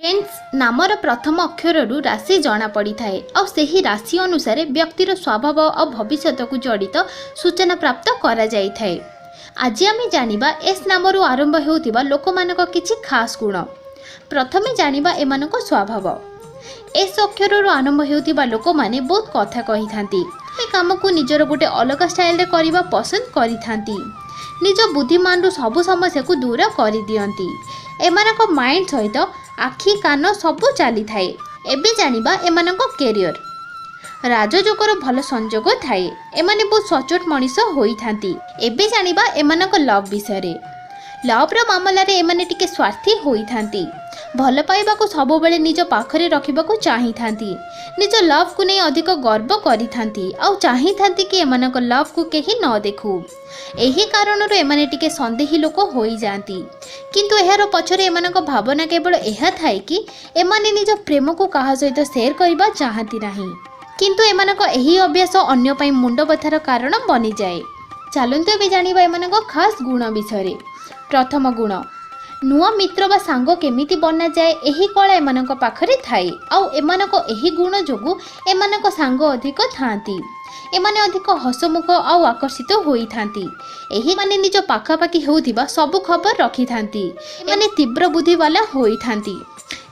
Friends नामर प्रथम अक्षर राशि जना पड़ी थाए और सही राशि अनुसार व्यक्तिर स्वभाव और भविष्यत को जड़ित सूचना प्राप्त करा जाई थाए। आज आम जानिबा एस नामर आरंभ होउथिबा लोकमानक किछि खास गुण। प्रथमे जानिबा एमानक स्वभाव। एस अक्षर आरंभ होउथिबा लोक माने बहुत कथा कहि थांती। ए काम को निजर गोटे अलग स्टाइल रे करबा पसंद करि थांती। निज बुद्धिमान रु सब समस्या को दूर कर दियंती। एमानक माइंड सहित आखि कान सबू चली थाए। एबे जानिबा एमानक कैरियर। राजयोगर भल संजोग थाए। एमाने बहुत सचोट मनीष होई थांती। एबे जानिबा एमानक लव विषय रे। लव रो मामला रे एमाने टिके स्वार्थी होई थांती। भल पाइबा को सब बेले निज पाखरे रखिबा को चाहि थांती। निज लव को नै अधिक गर्व करि थांती और चाहि थांती कि एमानक लव को केही न देखू। एही कारणरू एमाने टिके संदेही लोक होई जांती। किंतु एहार पछरे एमानक भावना केवल एहा थाए कि एमाने निज प्रेम को काहा सहित शेयर करबा चाहती नाही। किंतु एमानक एही अभ्यास अन्य पई मुंड बथार कारण बनि जाए। चलंतु एबे जानिबा एमानक खास गुण विषय। प्रथम गुण नुआ मित्र बा सांग केमिति बना जाए एही कला एमानक पाखरे थाए आउ एमानक एही गुण जोगु एमानक सांग अधिक थांती। एमाने अधिक हसमुख आउ आकर्षित होई थांती। एही माने निज पाखापाखी होउथिबा सब खबर रखी थांती। एमाने तीव्र बुद्धि वाला होई थांती।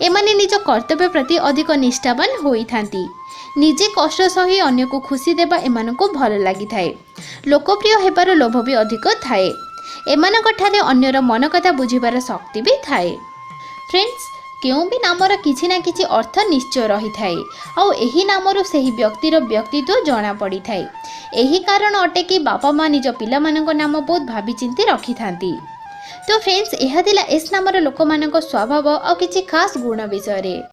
एमाने निज कर्तव्य प्रति अधिक निष्ठावान होई थांती। निजे कष्ट सही अन्य को खुशी देबा एमानक भल लागि थाए। लोकप्रिय हेबार लोभ भी अधिक थाए। एमानक ठारे अन्यर मन कथा बुझिबार शक्ति भी थाए। फ्रेंड्स केउ भी नामर किछि ना किछि अर्थ निश्चय रही थाए और एही नामर सेही व्यक्तिर व्यक्तित्व जना पड़ी थाए। एही कारण अटे कि बापा माँ निज पिला मानक नाम बहुत भाभी चिंती रखी थांती। तो फ्रेंड्स यह थिला एस नामर लोक मानक स्वभाव और किछि खास गुण विषय रे।